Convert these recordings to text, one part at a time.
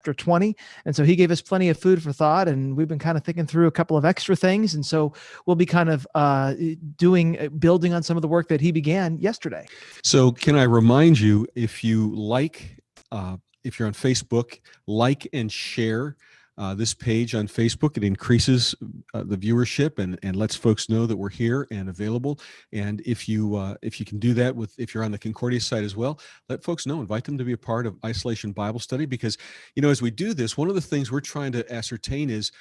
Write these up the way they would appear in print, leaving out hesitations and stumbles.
chapter 20. And so he gave us plenty of food for thought, and we've been kind of thinking through a couple of extra things. And so we'll be kind of building on some of the work that he began yesterday. So can I remind you, if you're on Facebook, like and share this page on Facebook. It increases the viewership and lets folks know that we're here and available. And if you can do that if you're on the Concordia site as well, let folks know, invite them to be a part of Isolation Bible Study, because, as we do this, one of the things we're trying to ascertain is,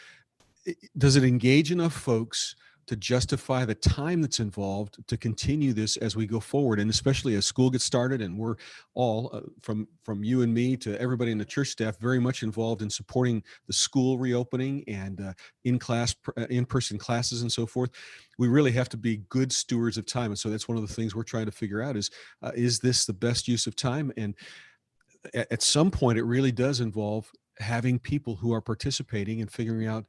does it engage enough folks to justify the time that's involved to continue this as we go forward, and especially as school gets started, and we're all from you and me to everybody in the church staff very much involved in supporting the school reopening and in-person classes and so forth. We really have to be good stewards of time, and so that's one of the things we're trying to figure out is this the best use of time? And at some point, it really does involve having people who are participating and figuring out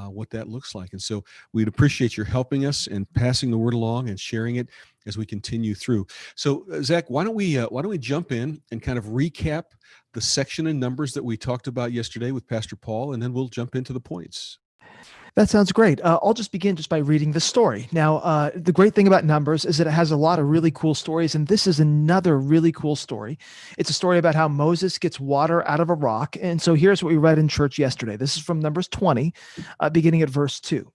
what that looks like. And so we'd appreciate your helping us and passing the word along and sharing it as we continue through. So Zach, why don't we jump in and kind of recap the section in Numbers that we talked about yesterday with Pastor Paul, and then we'll jump into the points. That sounds great. I'll just begin by reading the story. Now, the great thing about Numbers is that it has a lot of really cool stories, and this is another really cool story. It's a story about how Moses gets water out of a rock. And so here's what we read in church yesterday. This is from Numbers 20, beginning at verse 2.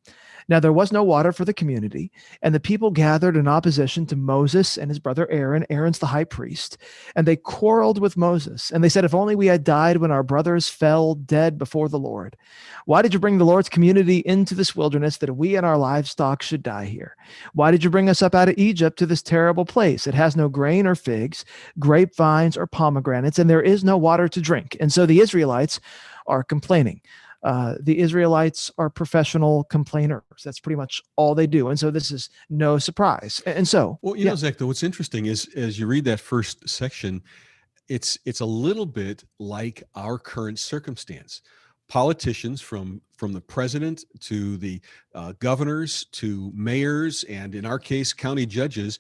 Now there was no water for the community, and the people gathered in opposition to Moses and his brother Aaron. Aaron's the high priest, and they quarreled with Moses. And they said, "If only we had died when our brothers fell dead before the Lord. Why did you bring the Lord's community into this wilderness that we and our livestock should die here? Why did you bring us up out of Egypt to this terrible place? It has no grain or figs, grapevines or pomegranates, and there is no water to drink." And so the Israelites are complaining. The Israelites are professional complainers. That's pretty much all they do. And so this is no surprise. And so, well, you know, Zach, though, what's interesting is as you read that first section, it's a little bit like our current circumstance. Politicians from the president to the governors to mayors, and in our case, county judges,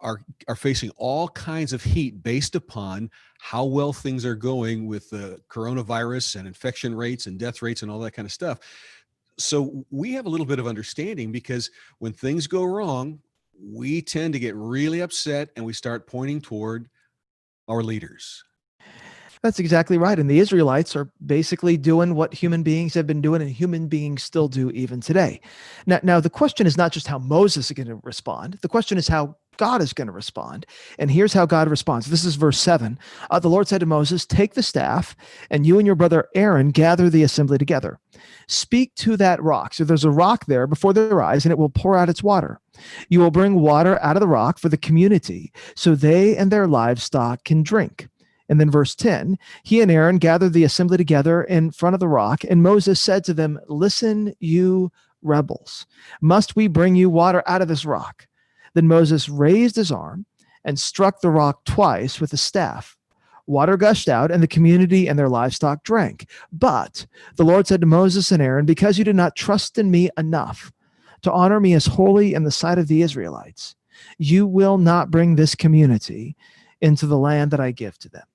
are facing all kinds of heat based upon how well things are going with the coronavirus and infection rates and death rates and all that kind of stuff. So we have a little bit of understanding, because when things go wrong, we tend to get really upset and we start pointing toward our leaders. That's exactly right. And the Israelites are basically doing what human beings have been doing, and human beings still do even today. Now, the question is not just how Moses is going to respond. The question is how God is going to respond. And here's how God responds. This is verse 7. The Lord said to Moses, "Take the staff, and you and your brother Aaron gather the assembly together. Speak to that rock." So there's a rock there before their eyes, and it will pour out its water. You will bring water out of the rock for the community, so they and their livestock can drink. And then verse 10, he and Aaron gathered the assembly together in front of the rock, and Moses said to them, "Listen, you rebels, must we bring you water out of this rock?" Then Moses raised his arm and struck the rock twice with a staff. Water gushed out, and the community and their livestock drank. But the Lord said to Moses and Aaron, "Because you did not trust in me enough to honor me as holy in the sight of the Israelites, you will not bring this community into the land that I give to them."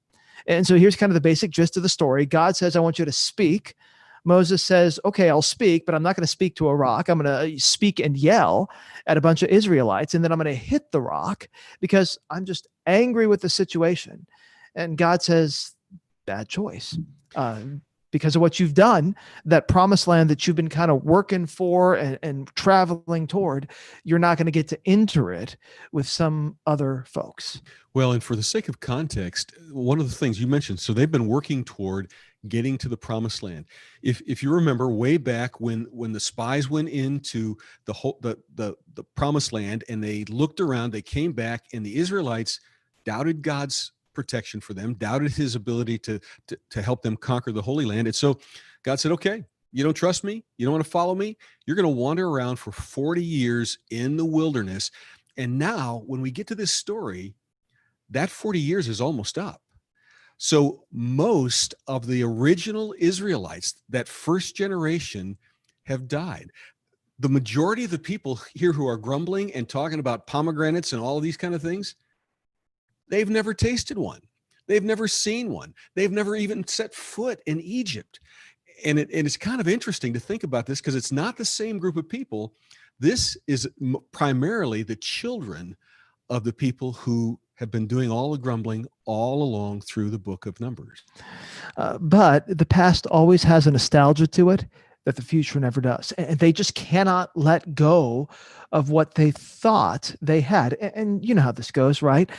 And so here's kind of the basic gist of the story. God says, "I want you to speak." Moses says, "Okay, I'll speak, but I'm not going to speak to a rock. I'm going to speak and yell at a bunch of Israelites, and then I'm going to hit the rock because I'm just angry with the situation." And God says, "Bad choice. Because of what you've done, that promised land that you've been kind of working for and traveling toward, you're not going to get to enter it with some other folks." Well, and for the sake of context, one of the things you mentioned, so they've been working toward getting to the promised land. If you remember way back when the spies went into the promised land and they looked around, they came back, and the Israelites doubted God's protection for them, doubted his ability to help them conquer the Holy Land. And so God said, "Okay, you don't trust me? You don't want to follow me? You're going to wander around for 40 years in the wilderness." And now when we get to this story, that 40 years is almost up. So most of the original Israelites, that first generation, have died. The majority of the people here who are grumbling and talking about pomegranates and all of these kind of things, they've never tasted one. They've never seen one. They've never even set foot in Egypt. And it's kind of interesting to think about this because it's not the same group of people. This is primarily the children of the people who have been doing all the grumbling all along through the book of Numbers. But the past always has a nostalgia to it that the future never does. And they just cannot let go of what they thought they had. And you know how this goes, right?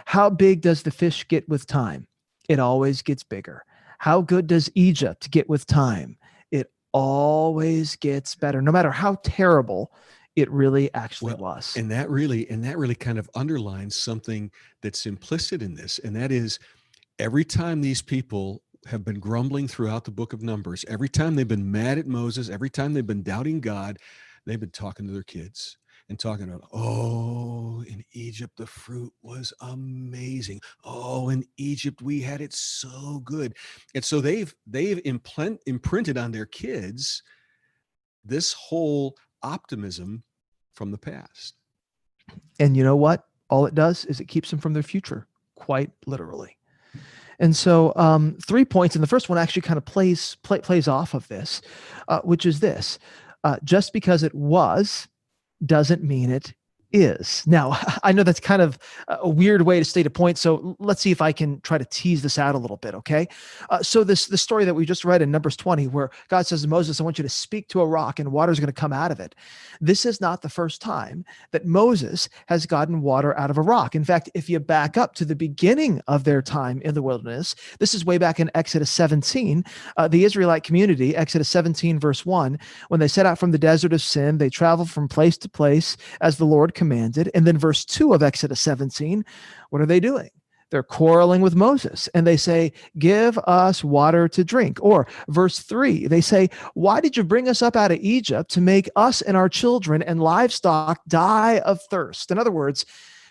How big does the fish get with time? It always gets bigger. How good does Egypt get with time? It always gets better, no matter how terrible it really actually was. And that really kind of underlines something that's implicit in this, and that is every time these people have been grumbling throughout the book of Numbers, every time they've been mad at Moses, every time they've been doubting God, they've been talking to their kids and talking about, oh, in Egypt, the fruit was amazing. Oh, in Egypt, we had it so good. And so they've imprinted on their kids this whole optimism from the past. And you know what? All it does is it keeps them from their future, quite literally. And so 3 points. And the first one actually kind of plays off of this, which is this. Just because it was doesn't mean it is. Now, I know that's kind of a weird way to state a point. So let's see if I can try to tease this out a little bit. Okay. So the story that we just read in Numbers 20, where God says to Moses, I want you to speak to a rock and water is going to come out of it. This is not the first time that Moses has gotten water out of a rock. In fact, if you back up to the beginning of their time in the wilderness, this is way back in Exodus 17, the Israelite community, Exodus 17, verse 1, when they set out from the desert of sin, they traveled from place to place as the Lord commanded. And then verse 2 of Exodus 17, what are they doing? They're quarreling with Moses and they say, give us water to drink. Or verse 3, they say, why did you bring us up out of Egypt to make us and our children and livestock die of thirst? In other words,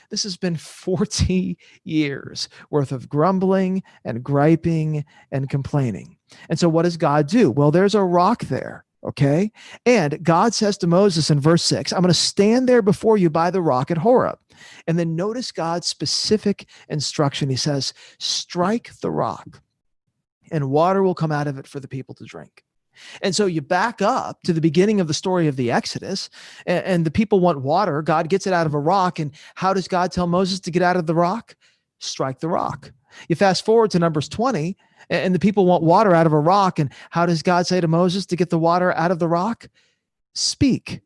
this has been 40 years worth of grumbling and griping and complaining. And so what does God do? Well, there's a rock there. Okay. And God says to Moses in verse 6, I'm going to stand there before you by the rock at Horeb. And then notice God's specific instruction. He says, strike the rock and water will come out of it for the people to drink. And so you back up to the beginning of the story of the Exodus, and the people want water. God gets it out of a rock. And how does God tell Moses to get out of the rock? Strike the rock. You fast forward to Numbers 20, and the people want water out of a rock. And how does God say to Moses to get the water out of the rock? Speak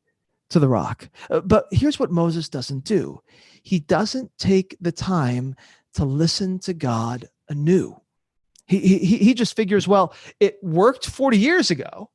to the rock. But here's what Moses doesn't do. He doesn't take the time to listen to God anew. He just figures, well, it worked 40 years ago,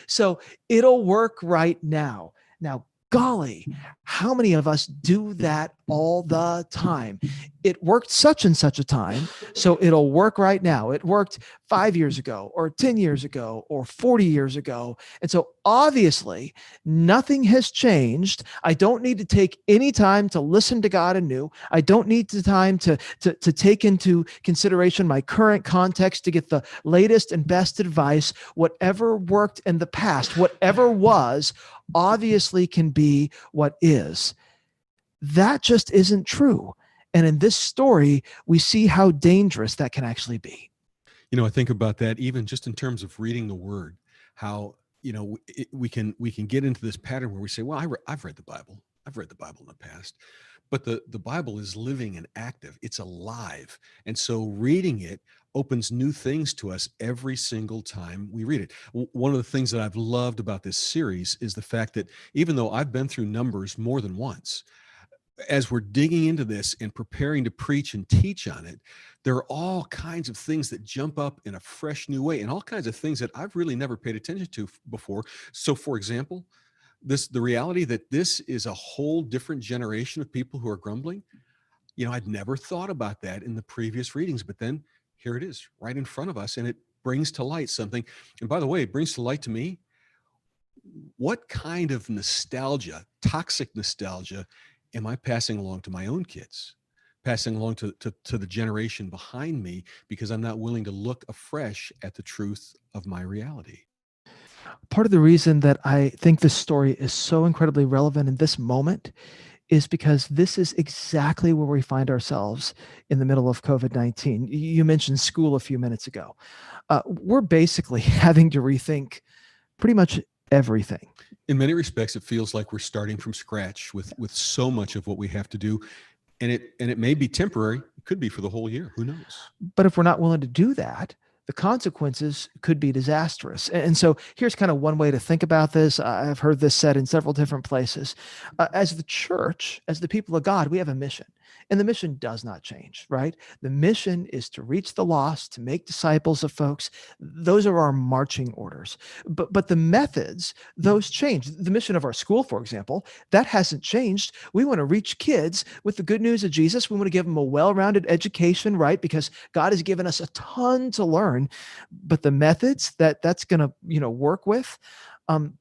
so it'll work right now. Now, golly, how many of us do that all the time? It worked such and such a time, so it'll work right now. It worked 5 years ago or 10 years ago or 40 years ago. And so obviously nothing has changed. I don't need to take any time to listen to God anew. I don't need the time to take into consideration my current context to get the latest and best advice. Whatever worked in the past, whatever was, obviously can be what is. That just isn't true. And in this story, we see how dangerous that can actually be. You know, I think about that even just in terms of reading the word, how, we can get into this pattern where we say, well, I've read the Bible. I've read the Bible in the past. But the Bible is living and active. It's alive. And so reading it opens new things to us every single time we read it. One of the things that I've loved about this series is the fact that even though I've been through Numbers more than once, as we're digging into this and preparing to preach and teach on it, there are all kinds of things that jump up in a fresh new way and all kinds of things that I've really never paid attention to before. So, for example, the reality that this is a whole different generation of people who are grumbling, I'd never thought about that in the previous readings, but then here it is right in front of us, and it brings to light something. And by the way, it brings to light to me what kind of nostalgia, toxic nostalgia, am I passing along to my own kids, passing along to the generation behind me, because I'm not willing to look afresh at the truth of my reality. Part of the reason that I think this story is so incredibly relevant in this moment is because this is exactly where we find ourselves in the middle of COVID-19. You mentioned school a few minutes ago. We're basically having to rethink pretty much everything. In many respects, it feels like we're starting from scratch with so much of what we have to do, and it may be temporary. It could be for the whole year. Who knows? But if we're not willing to do that, the consequences could be disastrous. And so here's kind of one way to think about this. I've heard this said in several different places. As the church, as the people of God, we have a mission. And the mission does not change, right? The mission is to reach the lost, to make disciples of folks. Those are our marching orders. But the methods, those change. The mission of our school, for example, that hasn't changed. We want to reach kids with the good news of Jesus. We want to give them a well-rounded education, right? Because God has given us a ton to learn. But the methods that's going to work with,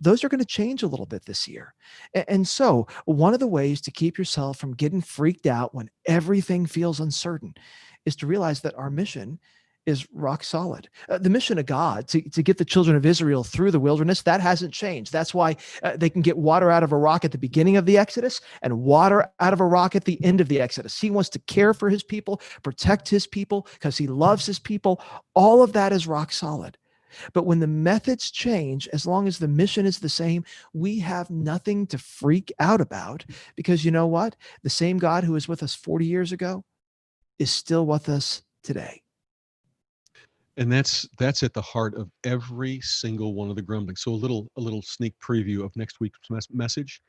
those are going to change a little bit this year. And so one of the ways to keep yourself from getting freaked out when everything feels uncertain is to realize that our mission is rock solid. The mission of God to get the children of Israel through the wilderness, that hasn't changed. That's why they can get water out of a rock at the beginning of the Exodus and water out of a rock at the end of the Exodus. He wants to care for his people, protect his people because he loves his people. All of that is rock solid. But when the methods change, as long as the mission is the same, we have nothing to freak out about, because you know what? The same God who was with us 40 years ago is still with us today. And that's at the heart of every single one of the grumbling. So a little sneak preview of next week's message.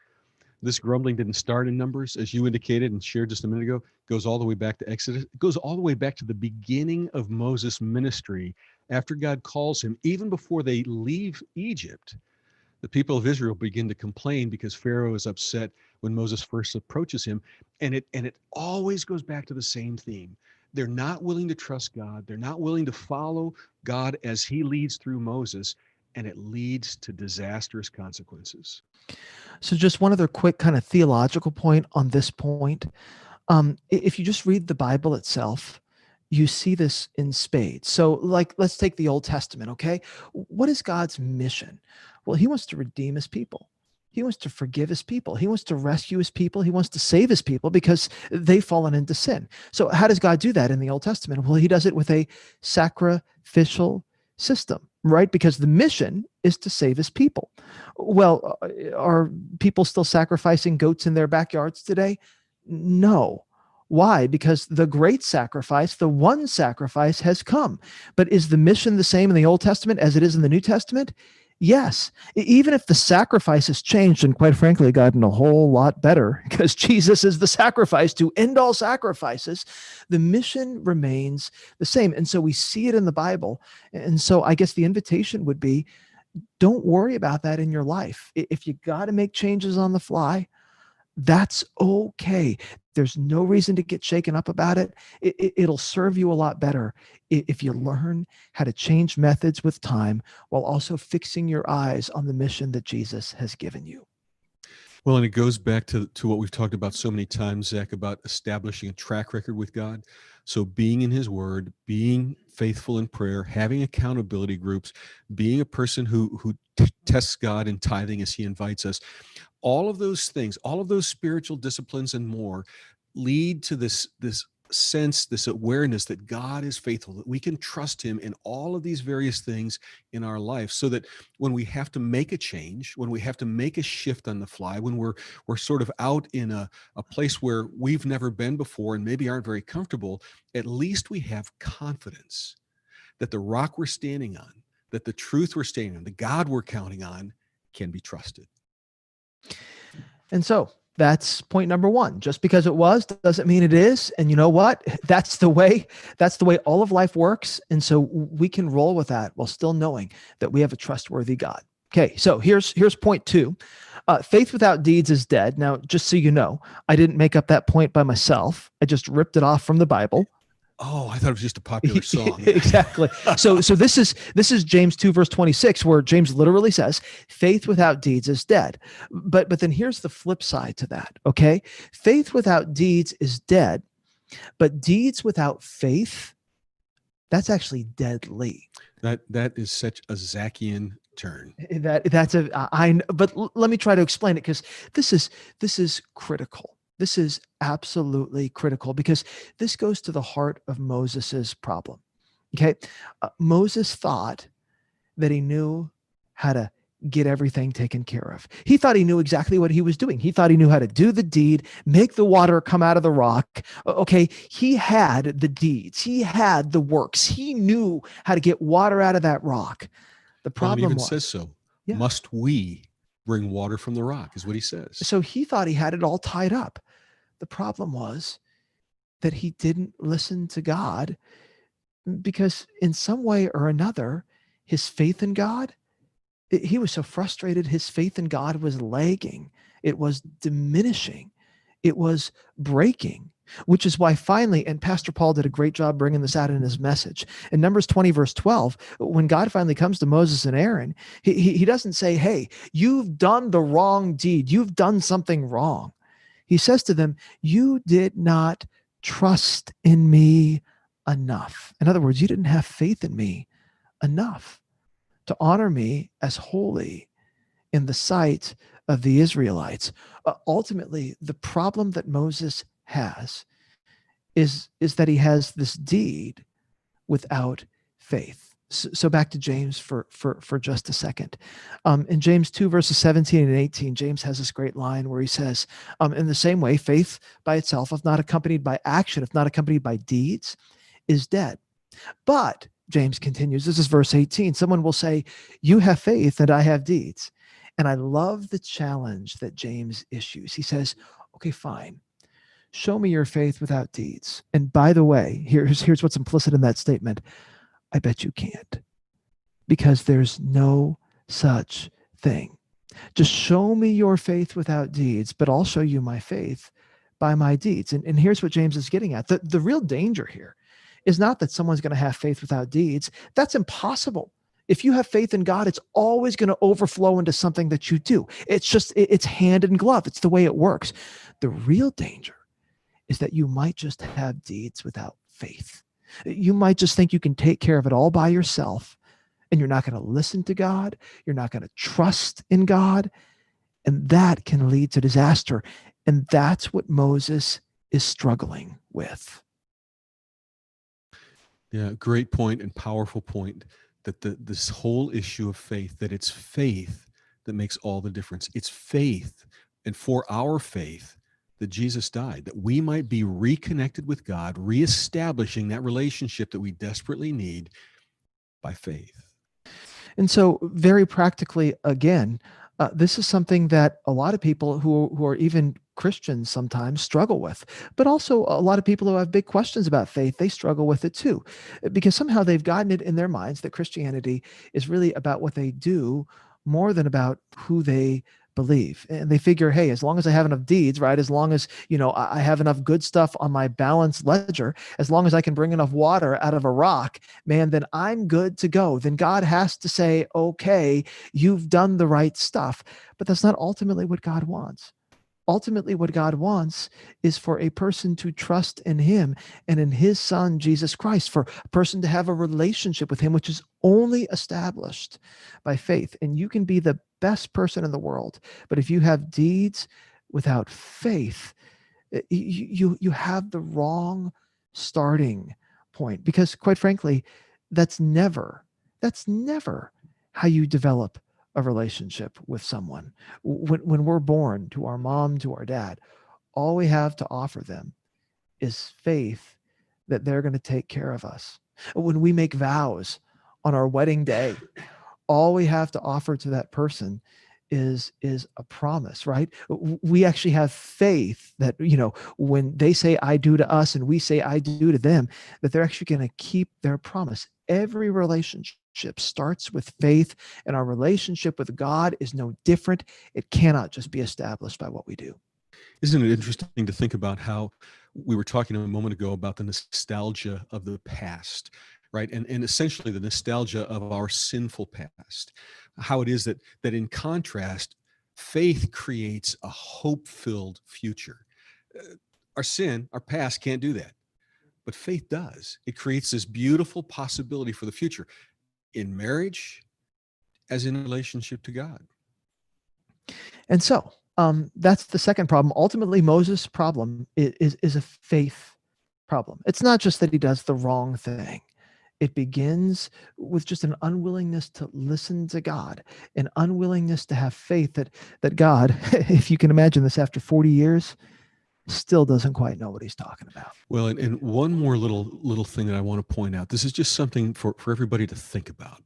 This grumbling didn't start in Numbers, as you indicated and shared just a minute ago. It goes all the way back to Exodus. It goes all the way back to the beginning of Moses' ministry. After God calls him, even before they leave Egypt, the people of Israel begin to complain because Pharaoh is upset when Moses first approaches him. And it always goes back to the same theme. They're not willing to trust God. They're not willing to follow God as he leads through Moses, and it leads to disastrous consequences. So just one other quick kind of theological point on this point. If you just read the Bible itself, you see this in spades. So let's take the Old Testament, okay? What is God's mission? Well, he wants to redeem his people. He wants to forgive his people. He wants to rescue his people. He wants to save his people because they've fallen into sin. So how does God do that in the Old Testament? Well, he does it with a sacrificial system, right? Because the mission is to save his people. Well, are people still sacrificing goats in their backyards today? No. Why? Because the great sacrifice, the one sacrifice, has come. But is the mission the same in the Old Testament as it is in the New Testament? Yes. Even if the sacrifice has changed, and quite frankly, gotten a whole lot better because Jesus is the sacrifice to end all sacrifices, the mission remains the same. And so we see it in the Bible. And so I guess the invitation would be, don't worry about that in your life. If you got to make changes on the fly, that's okay. There's no reason to get shaken up about it. It'll serve you a lot better if you learn how to change methods with time while also fixing your eyes on the mission that Jesus has given you. Well, and it goes back to what we've talked about so many times, Zach, about establishing a track record with God. So being in his word, being faithful in prayer, having accountability groups, being a person who tests God in tithing as he invites us. All of those things, all of those spiritual disciplines and more lead to this sense, this awareness that God is faithful, that we can trust him in all of these various things in our life, so that when we have to make a change, when we have to make a shift on the fly, when we're sort of out in a place where we've never been before and maybe aren't very comfortable, at least we have confidence that the rock we're standing on, that the truth we're standing on, the God we're counting on can be trusted. And so that's point number one. Just because it was doesn't mean it is. And you know what? That's the way all of life works. And so we can roll with that while still knowing that we have a trustworthy God. Okay, so here's point two. Faith without deeds is dead. Now, just so you know, I didn't make up that point by myself. I just ripped it off from the Bible. Oh, I thought it was just a popular song. Exactly. So this is James 2 verse 26, where James literally says, faith without deeds is dead. But then here's the flip side to that. Okay. Faith without deeds is dead, but deeds without faith, that's actually deadly. That is such a Zacchaean turn. But let me try to explain it, because this is critical. This is absolutely critical because this goes to the heart of Moses's problem. Okay. Moses thought that he knew how to get everything taken care of. He thought he knew exactly what he was doing. He thought he knew how to do the deed, make the water come out of the rock. Okay. He had the deeds, he had the works, he knew how to get water out of that rock. The Well, and he problem even says was, so. yeah. Must we bring water from the rock, is what he says. So he thought he had it all tied up. The problem was that he didn't listen to God because in some way or another, his faith in God, he was so frustrated. His faith in God was lagging. It was diminishing. It was breaking, which is why finally, and Pastor Paul did a great job bringing this out in his message. In Numbers 20, verse 12, when God finally comes to Moses and Aaron, he doesn't say, hey, you've done the wrong deed. You've done something wrong. He says to them, you did not trust in me enough. In other words, you didn't have faith in me enough to honor me as holy in the sight of the Israelites. Ultimately, the problem that Moses has is that he has this deed without faith. So back to James for just a second. In James 2, verses 17 and 18, James has this great line where he says, in the same way, faith by itself, if not accompanied by action, if not accompanied by deeds, is dead. But, James continues, this is verse 18, someone will say, you have faith and I have deeds. And I love the challenge that James issues. He says, okay, fine. Show me your faith without deeds. And by the way, here's what's implicit in that statement. I bet you can't, because there's no such thing. Just show me your faith without deeds, but I'll show you my faith by my deeds. And here's what James is getting at. The real danger here is not that someone's going to have faith without deeds. That's impossible. If you have faith in God, it's always going to overflow into something that you do. It's hand in glove. It's the way it works. The real danger is that you might just have deeds without faith. You might just think you can take care of it all by yourself, and you're not going to listen to God. You're not going to trust in God. And that can lead to disaster. And that's what Moses is struggling with. Yeah, great point and powerful point that this whole issue of faith, that it's faith that makes all the difference. It's faith, and for our faith, that Jesus died, that we might be reconnected with God, reestablishing that relationship that we desperately need by faith. And so, very practically, again, this is something that a lot of people who are even Christians sometimes struggle with, but also a lot of people who have big questions about faith, they struggle with it too, because somehow they've gotten it in their minds that Christianity is really about what they do more than about who they believe. And they figure, hey, as long as I have enough deeds, right? As long as, I have enough good stuff on my balanced ledger, as long as I can bring enough water out of a rock, man, then I'm good to go. Then God has to say, okay, you've done the right stuff. But that's not ultimately what God wants. Ultimately, what God wants is for a person to trust in him and in his son, Jesus Christ, for a person to have a relationship with him, which is only established by faith. And you can be the best person in the world, but if you have deeds without faith, you have the wrong starting point, because quite frankly, that's never how you develop a relationship with someone. When we're born to our mom, to our dad, all we have to offer them is faith that they're going to take care of us. When we make vows on our wedding day, all we have to offer to that person is a promise, right? We actually have faith that, when they say I do to us and we say I do to them, that they're actually going to keep their promise. Every relationship starts with faith, and our relationship with God is no different. It cannot just be established by what we do. Isn't it interesting to think about how we were talking a moment ago about the nostalgia of the past, right? And essentially the nostalgia of our sinful past, how it is that in contrast, faith creates a hope-filled future. Our sin, our past can't do that, but faith does. It creates this beautiful possibility for the future in marriage as in relationship to God. And so That's the second problem. Ultimately, Moses' problem is a faith problem. It's not just that he does the wrong thing. It begins with just an unwillingness to listen to God, an unwillingness to have faith that God, if you can imagine this after 40 years, still doesn't quite know what he's talking about. Well, and one more little thing that I want to point out. This is just something for everybody to think about.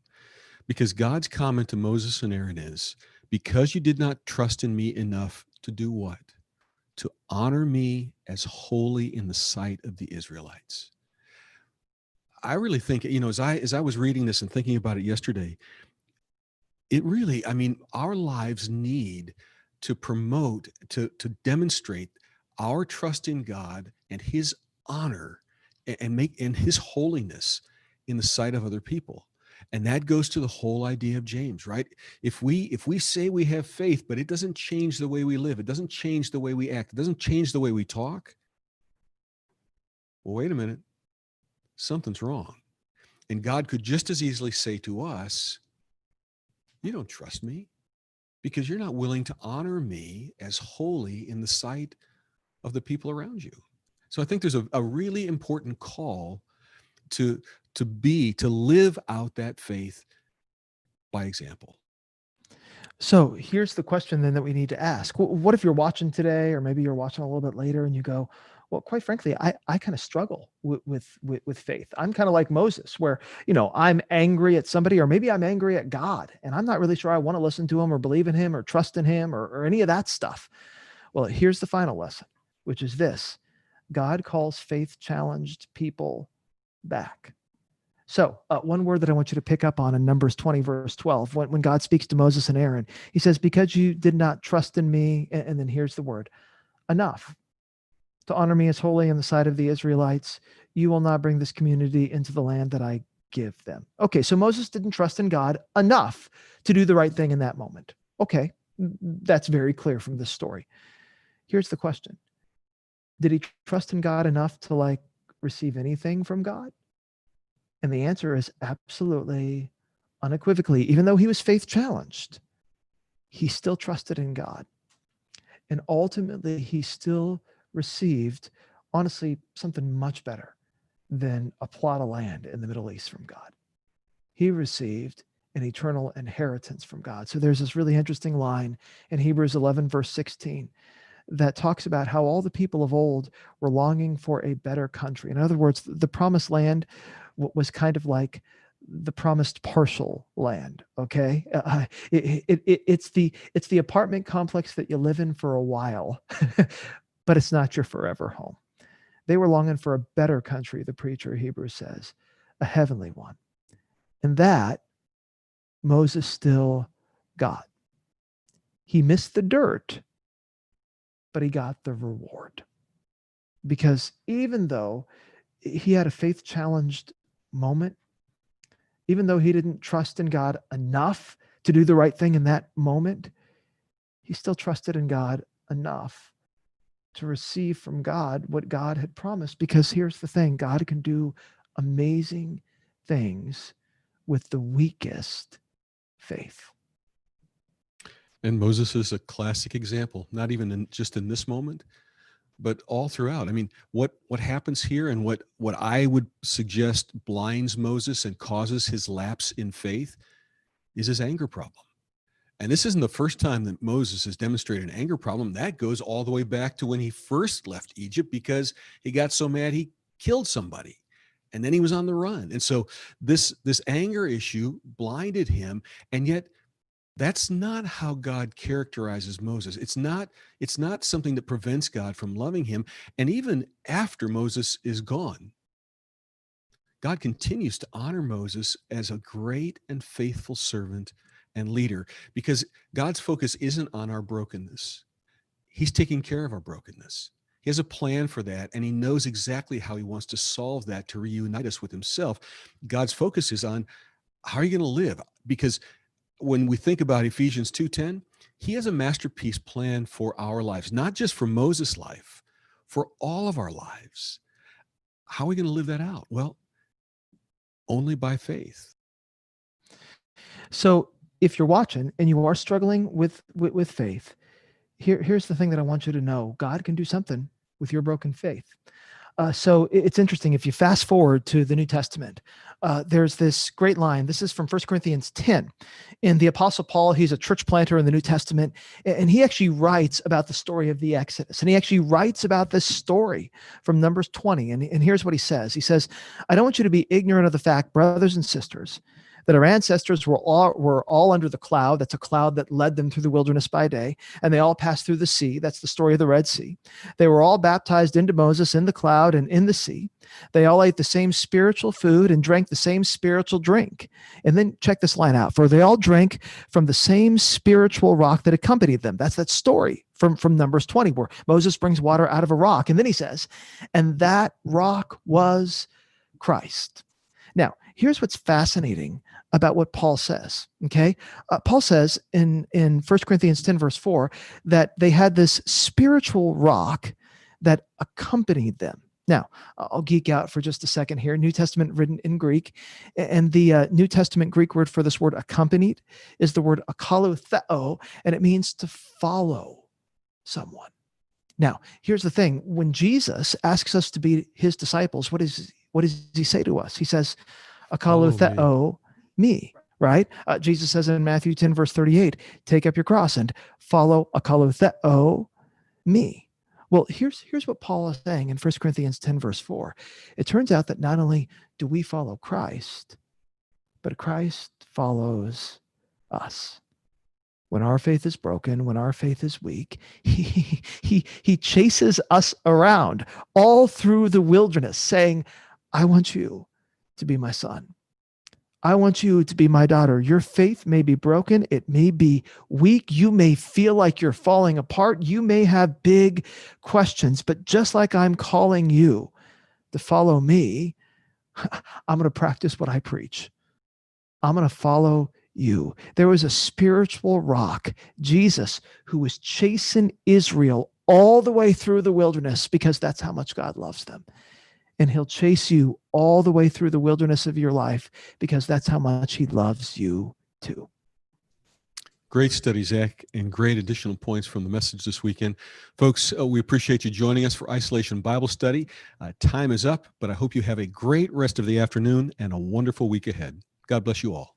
Because God's comment to Moses and Aaron is, because you did not trust in me enough to do what? To honor me as holy in the sight of the Israelites. I really think, as I was reading this and thinking about it yesterday, it really, I mean, our lives need to promote, to demonstrate our trust in God and his honor and his holiness in the sight of other people. And that goes to the whole idea of James, right? If we say we have faith, but it doesn't change the way we live, it doesn't change the way we act, it doesn't change the way we talk, well, wait a minute, something's wrong. And God could just as easily say to us, you don't trust me because you're not willing to honor me as holy in the sight of the people around you. So I think there's a really important call to live out that faith by example. So here's the question then that we need to ask. What if you're watching today, or maybe you're watching a little bit later and you go, well, quite frankly, I kind of struggle with faith. I'm kind of like Moses, where, I'm angry at somebody, or maybe I'm angry at God, and I'm not really sure I want to listen to him or believe in him or trust in him or any of that stuff. Well, here's the final lesson, which is this: God calls faith challenged people back. So, one word that I want you to pick up on in Numbers 20, verse 12, when God speaks to Moses and Aaron, he says, because you did not trust in me, and then here's the word, enough to honor me as holy in the sight of the Israelites, you will not bring this community into the land that I give them. Okay, so Moses didn't trust in God enough to do the right thing in that moment. Okay, that's very clear from this story. Here's the question: did he trust in God enough to receive anything from God? And the answer is absolutely, unequivocally, even though he was faith challenged, he still trusted in God. And ultimately, he still received, honestly, something much better than a plot of land in the Middle East from God. He received an eternal inheritance from God. So there's this really interesting line in Hebrews 11, verse 16, that talks about how all the people of old were longing for a better country. In other words, the promised land was kind of like the promised partial land. Okay, it's the apartment complex that you live in for a while, but it's not your forever home. They were longing for a better country, the preacher of Hebrews says, a heavenly one, and that Moses still got. He missed the dirt, but he got the reward. Because even though he had a faith challenged moment, even though he didn't trust in God enough to do the right thing in that moment, he still trusted in God enough to receive from God what God had promised. Because here's the thing: God can do amazing things with the weakest faith. And Moses is a classic example, not even just in this moment, but all throughout. I mean, what happens here and what I would suggest blinds Moses and causes his lapse in faith is his anger problem. And this isn't the first time that Moses has demonstrated an anger problem. That goes all the way back to when he first left Egypt, because he got so mad he killed somebody. And then he was on the run. And so this anger issue blinded him. And yet that's not how God characterizes Moses. It's not something that prevents God from loving him. And even after Moses is gone, God continues to honor Moses as a great and faithful servant and leader, because God's focus isn't on our brokenness. He's taking care of our brokenness. He has a plan for that, and he knows exactly how he wants to solve that to reunite us with himself. God's focus is on, how are you going to live? Because when we think about Ephesians 2:10, he has a masterpiece plan for our lives, not just for Moses' life, for all of our lives. How are we going to live that out? Well, only by faith. So if you're watching and you are struggling with faith, here's the thing that I want you to know. God can do something with your broken faith. So it's interesting. If you fast forward to the New Testament, there's this great line. This is from 1 Corinthians 10. And the Apostle Paul, he's a church planter in the New Testament, and he actually writes about the story of the Exodus. And he actually writes about this story from Numbers 20. And here's what he says. He says, I don't want you to be ignorant of the fact, brothers and sisters, that our ancestors were all under the cloud. That's a cloud that led them through the wilderness by day. And they all passed through the sea. That's the story of the Red Sea. They were all baptized into Moses in the cloud and in the sea. They all ate the same spiritual food and drank the same spiritual drink. And then check this line out. For they all drank from the same spiritual rock that accompanied them. That's that story from Numbers 20, where Moses brings water out of a rock. And then he says, and that rock was Christ. Now, here's what's fascinating about what Paul says, okay? Paul says in 1 Corinthians 10, verse 4, that they had this spiritual rock that accompanied them. Now, I'll geek out for just a second here. New Testament written in Greek, and the New Testament Greek word for this word accompanied is the word akalotheo, and it means to follow someone. Now, here's the thing. When Jesus asks us to be his disciples, what does he say to us? He says, akalotheo me, right? Jesus says in Matthew 10, verse 38, take up your cross and follow akalotheo me. Well, here's what Paul is saying in 1 Corinthians 10, verse 4. It turns out that not only do we follow Christ, but Christ follows us. When our faith is broken, when our faith is weak, he chases us around all through the wilderness saying, I want you to be my son. I want you to be my daughter. Your faith may be broken. It may be weak. You may feel like you're falling apart. You may have big questions, but just like I'm calling you to follow me, I'm going to practice what I preach. I'm going to follow you. There was a spiritual rock, Jesus, who was chasing Israel all the way through the wilderness because that's how much God loves them. And he'll chase you all the way through the wilderness of your life because that's how much he loves you too. Great study, Zach, and great additional points from the message this weekend. Folks, we appreciate you joining us for Isolation Bible Study. Time is up, but I hope you have a great rest of the afternoon and a wonderful week ahead. God bless you all.